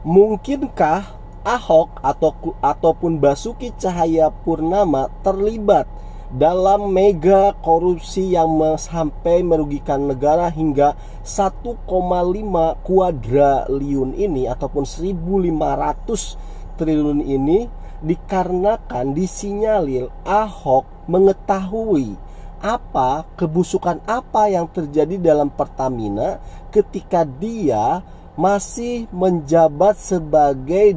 Mungkinkah Ahok ataupun Basuki Cahayapurnama terlibat dalam mega korupsi yang sampai merugikan negara hingga 1,5 kuadriliun ini ataupun 1.500 triliun ini, dikarenakan disinyalir Ahok mengetahui kebusukan apa yang terjadi dalam Pertamina ketika dia masih menjabat sebagai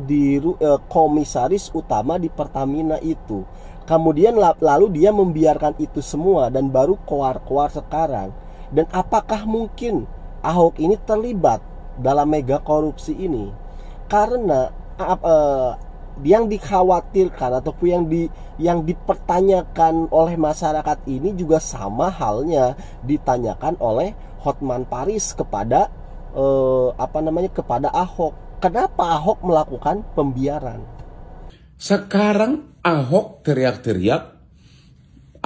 komisaris utama di Pertamina itu. Kemudian lalu dia membiarkan itu semua dan baru keluar sekarang. Dan apakah mungkin Ahok ini terlibat dalam mega korupsi ini? Karena yang dikhawatirkan ataupun yang dipertanyakan oleh masyarakat ini juga sama halnya ditanyakan oleh Hotman Paris kepada kepada Ahok. Kenapa Ahok melakukan pembiaran? Sekarang Ahok teriak-teriak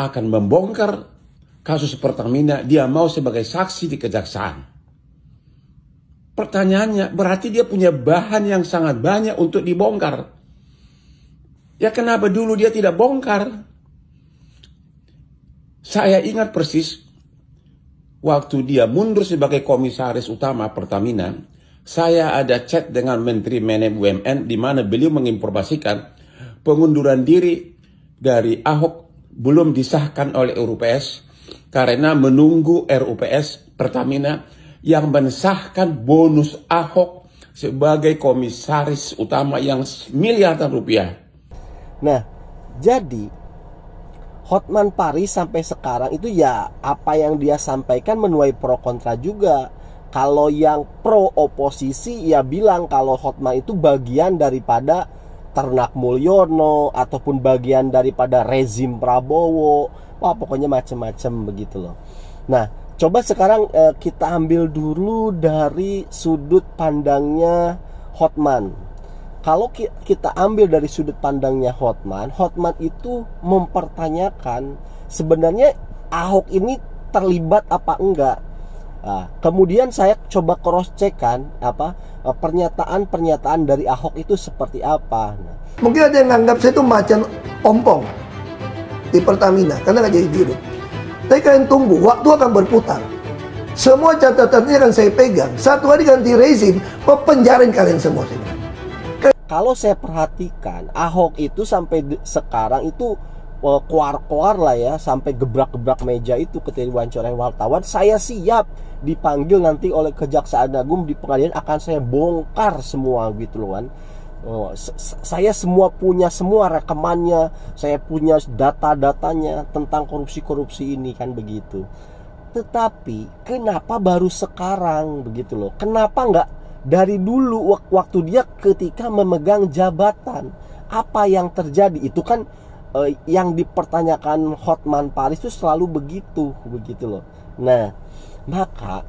akan membongkar kasus Pertamina. Dia mau sebagai saksi di kejaksaan. Pertanyaannya, berarti dia punya bahan yang sangat banyak untuk dibongkar. Ya kenapa dulu dia tidak bongkar? Saya ingat persis waktu dia mundur sebagai komisaris utama Pertamina, saya ada chat dengan Menteri BUMN di mana beliau menginformasikan pengunduran diri dari Ahok belum disahkan oleh RUPS karena menunggu RUPS Pertamina yang mensahkan bonus Ahok sebagai komisaris utama yang miliaran rupiah. Nah, jadi Hotman Paris sampai sekarang itu ya apa yang dia sampaikan menuai pro kontra juga. Kalau yang pro oposisi ya bilang kalau Hotman itu bagian daripada ternak Mulyono ataupun bagian daripada rezim Prabowo. Wah, pokoknya macam-macam begitu loh. Nah, coba sekarang kita ambil dulu dari sudut pandangnya Hotman. Kalau kita ambil dari sudut pandangnya Hotman itu mempertanyakan sebenarnya Ahok ini terlibat apa enggak. Nah, kemudian saya coba cross check kan pernyataan dari Ahok itu seperti apa. Nah, mungkin ada yang nganggap saya itu macan ompong di Pertamina karena nggak jadi dirut. Tapi kalian tunggu, waktu akan berputar. Semua catatannya akan saya pegang. Satu hari ganti rezim, penjarain kalian semua. Kalau saya perhatikan, Ahok itu sampai sekarang itu keluar lah ya, sampai gebrak-gebrak meja itu ketika diwawancara wartawan. Saya siap dipanggil nanti oleh Kejaksaan Agung di pengadilan, akan saya bongkar semua gitu loh kan. Saya punya semua rekamannya, saya punya data-datanya tentang korupsi-korupsi ini kan begitu. Tetapi kenapa baru sekarang begitu loh? Kenapa nggak dari dulu waktu dia ketika memegang jabatan? Apa yang terjadi? Itu kan yang dipertanyakan Hotman Paris itu selalu begitu loh. Nah, maka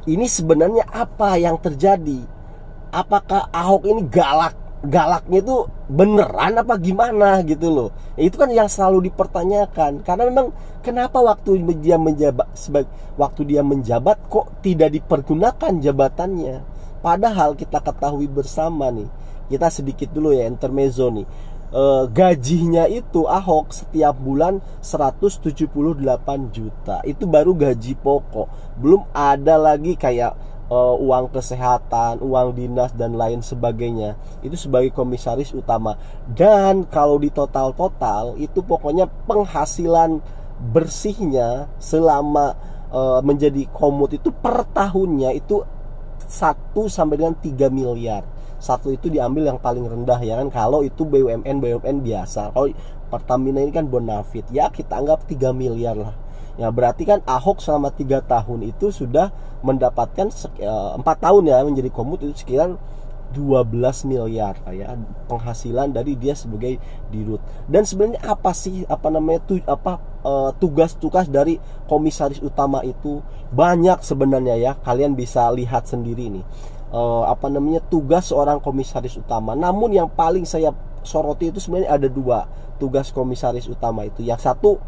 ini sebenarnya apa yang terjadi? Apakah Ahok ini galaknya itu beneran apa gimana gitu loh? Itu kan yang selalu dipertanyakan. Karena memang kenapa waktu dia menjabat kok tidak dipergunakan jabatannya? Padahal kita ketahui bersama nih, kita sedikit dulu ya intermezzo nih. Gajinya itu Ahok setiap bulan 178 juta. Itu baru gaji pokok. Belum ada lagi kayak uang kesehatan, uang dinas dan lain sebagainya. Itu sebagai komisaris utama. Dan kalau di total itu pokoknya penghasilan bersihnya selama menjadi komut itu per tahunnya itu 1 sampai dengan 3 miliar. Satu itu diambil yang paling rendah ya kan. Kalau itu BUMN biasa. Kalau Pertamina ini kan bonafit, ya kita anggap 3 miliar lah. Ya berarti kan Ahok selama 3 tahun itu sudah mendapatkan 4 tahun ya menjadi komut itu sekitar 12 miliar ya penghasilan dari dia sebagai dirut. Dan sebenarnya apa sih tugas-tugas dari komisaris utama itu? Banyak sebenarnya ya. Kalian bisa lihat sendiri nih. Tugas seorang komisaris utama. Namun yang paling saya soroti itu sebenarnya ada 2 tugas komisaris utama itu. Yang satu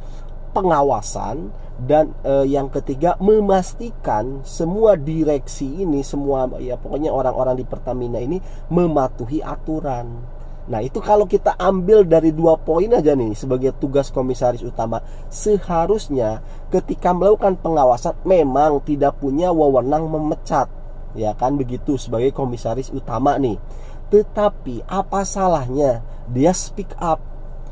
pengawasan, dan yang ketiga memastikan semua direksi ini, semua ya pokoknya orang-orang di Pertamina ini mematuhi aturan. Nah itu kalau kita ambil dari 2 poin aja nih sebagai tugas komisaris utama, seharusnya ketika melakukan pengawasan memang tidak punya wewenang memecat, ya kan begitu, sebagai komisaris utama nih. Tetapi apa salahnya dia speak up,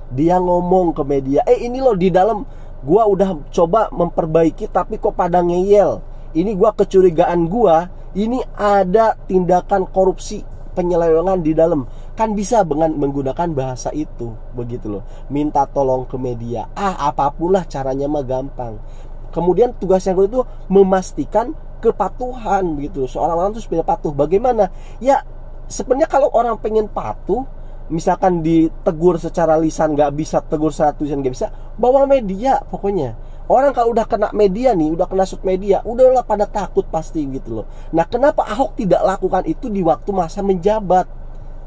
dia ngomong ke media, ini loh di dalam gua udah coba memperbaiki tapi kok pada ngeyel. Ini gua kecurigaan gua ini ada tindakan korupsi, penyelewengan di dalam. Kan bisa dengan menggunakan bahasa itu, begitu loh. Minta tolong ke media. Apapun lah caranya mah gampang. Kemudian tugas yang kedua itu memastikan kepatuhan, begitu. Seorang orang itu supaya patuh. Bagaimana? Ya sebenarnya kalau orang pengen patuh, misalkan ditegur secara lisan nggak bisa, tegur secara tulisan nggak bisa, bawa media pokoknya. Orang kalau udah kena media nih, udah kena shoot media, udahlah pada takut pasti gitu loh. Nah kenapa Ahok tidak lakukan itu di waktu masa menjabat?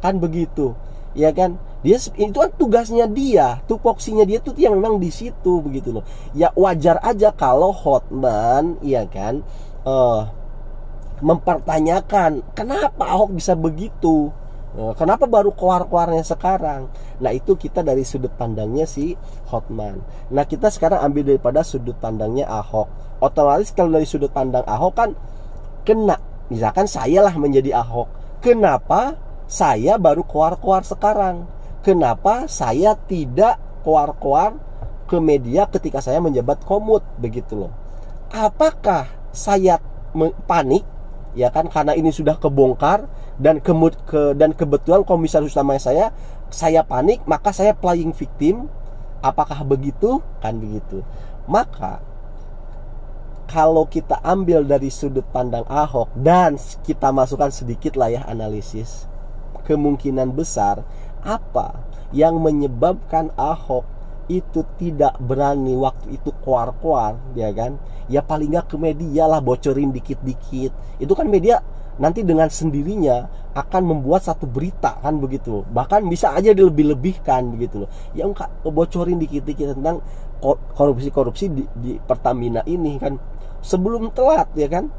Kan begitu, ya kan? Dia itu kan tugasnya dia, tupoksinya dia tuh yang memang di situ begitu loh. Ya wajar aja kalau Hotman, ya kan, mempertanyakan kenapa Ahok bisa begitu. Kenapa baru keluar-keluarnya sekarang? Nah itu kita dari sudut pandangnya si Hotman. Nah kita sekarang ambil daripada sudut pandangnya Ahok. Otomatis kalau dari sudut pandang Ahok kan kena. Misalkan saya lah menjadi Ahok, kenapa saya baru keluar-keluar sekarang? Kenapa saya tidak keluar-keluar ke media ketika saya menjabat Komut? Begitu loh. Apakah saya panik? Ya kan, karena ini sudah kebongkar dan kebetulan komisaris utama saya panik, maka saya playing victim. Apakah begitu? Kan begitu. Maka kalau kita ambil dari sudut pandang Ahok dan kita masukkan sedikit lah ya analisis, kemungkinan besar apa yang menyebabkan Ahok itu tidak berani waktu itu keluar-keluar, ya kan? Ya paling nggak ke media lah, bocorin dikit-dikit. Itu kan media nanti dengan sendirinya akan membuat satu berita kan begitu. Bahkan bisa aja dilebih-lebihkan begitu loh. Ya enggak, bocorin dikit-dikit tentang korupsi-korupsi di Pertamina ini kan. Sebelum telat, ya kan?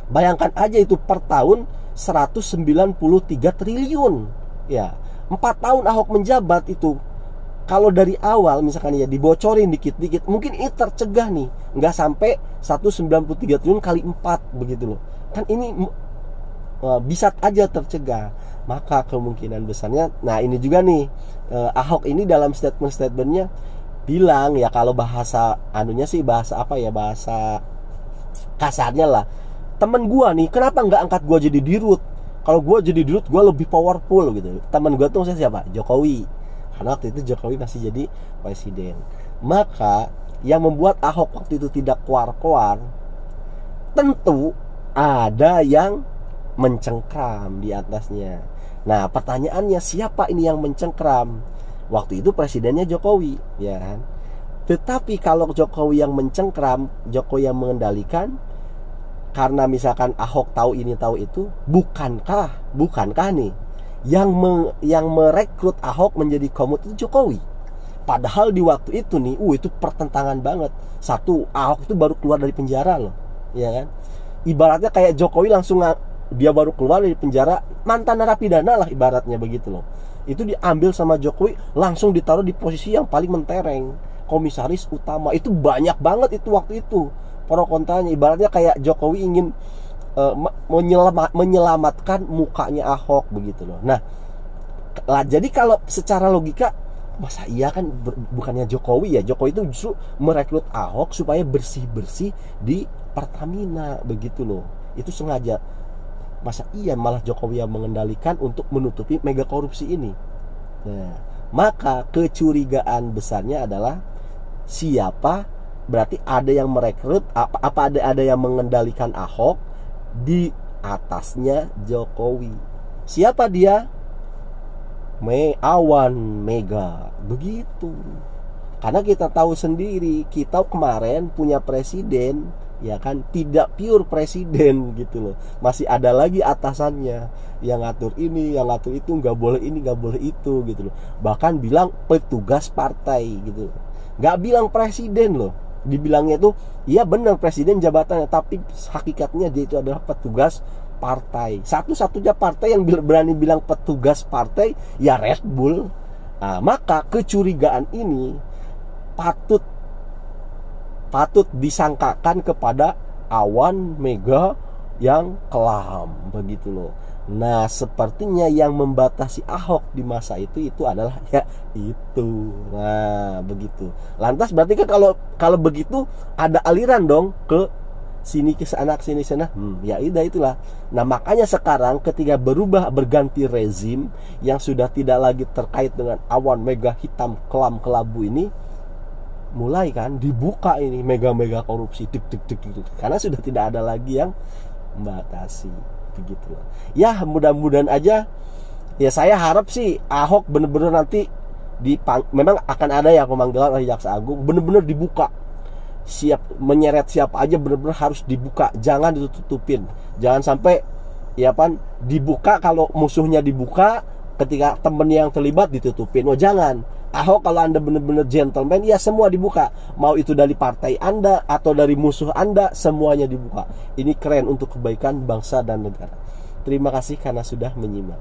Bayangkan aja itu per tahun 193 triliun. Ya, 4 tahun Ahok menjabat itu. Kalau dari awal misalkan ya dibocorin dikit-dikit, mungkin ini tercegah nih, nggak sampai 193 triliun kali 4 begitu loh. Kan ini bisa aja tercegah. Maka kemungkinan besarnya, nah ini juga nih Ahok ini dalam statement-statementnya bilang ya, kalau bahasa anunya sih bahasa apa ya, bahasa kasarnya lah, temen gua nih kenapa nggak angkat gua jadi dirut? Kalau gua jadi dirut gua lebih powerful gitu. Temen gua tuh siapa? Jokowi. Karena waktu itu Jokowi masih jadi presiden. Maka yang membuat Ahok waktu itu tidak keluar-keluar, tentu ada yang mencengkram di atasnya. Nah pertanyaannya, siapa ini yang mencengkram? Waktu itu presidennya Jokowi, ya kan? Tetapi kalau Jokowi yang mencengkram, Jokowi yang mengendalikan, karena misalkan Ahok tahu ini tahu itu, bukankah nih yang merekrut Ahok menjadi Komut itu Jokowi? Padahal di waktu itu nih, itu pertentangan banget. Satu, Ahok itu baru keluar dari penjara loh, ya kan? Ibaratnya kayak Jokowi langsung dia baru keluar dari penjara, mantan narapidana lah ibaratnya begitu loh. Itu diambil sama Jokowi, langsung ditaruh di posisi yang paling mentereng, komisaris utama. Itu banyak banget itu waktu itu pro kontranya. Ibaratnya kayak Jokowi ingin menyelamatkan mukanya Ahok begitu loh. Nah, jadi kalau secara logika, masa iya kan bukannya Jokowi ya? Jokowi itu justru merekrut Ahok supaya bersih-bersih di Pertamina begitu loh. Itu sengaja. Masa iya malah Jokowi yang mengendalikan untuk menutupi mega korupsi ini? Nah, maka kecurigaan besarnya adalah siapa? Berarti ada yang merekrut, ada yang mengendalikan Ahok, di atasnya Jokowi. Siapa dia? Awan Mega begitu. Karena kita tahu sendiri, kita kemarin punya presiden, ya kan, tidak pure presiden gitu loh. Masih ada lagi atasannya yang ngatur ini, yang ngatur itu, nggak boleh ini, nggak boleh itu gitu loh. Bahkan bilang petugas partai gitu. nggak bilang presiden loh. Dibilangnya tuh, iya benar presiden jabatannya, tapi hakikatnya dia itu adalah petugas partai. Satu-satunya partai yang berani bilang petugas partai ya Red Bull. Nah, maka kecurigaan ini patut disangkakan kepada Awan Mega yang kelam, begitu loh. Nah, sepertinya yang membatasi Ahok di masa itu adalah ya itu. Nah, begitu. Lantas berarti kan kalau begitu ada aliran dong ke sini ke sana, ke sini sana. Ya itulah. Nah, makanya sekarang ketika berganti rezim yang sudah tidak lagi terkait dengan Awan Mega hitam kelam kelabu ini, mulai kan dibuka ini mega korupsi karena sudah tidak ada lagi yang membatasi, begitu. Ya mudah-mudahan aja, ya saya harap sih Ahok bener-bener nanti memang akan ada ya pemanggilan oleh Jaksa Agung, bener-bener dibuka, siap menyeret siapa aja, bener-bener harus dibuka, jangan ditutupin, jangan sampai ya pan dibuka kalau musuhnya dibuka, ketika temen yang terlibat ditutupin. Oh jangan. Ahok kalau Anda benar-benar gentleman, ya semua dibuka. Mau itu dari partai Anda atau dari musuh Anda, semuanya dibuka. Ini keren untuk kebaikan bangsa dan negara. Terima kasih karena sudah menyimak.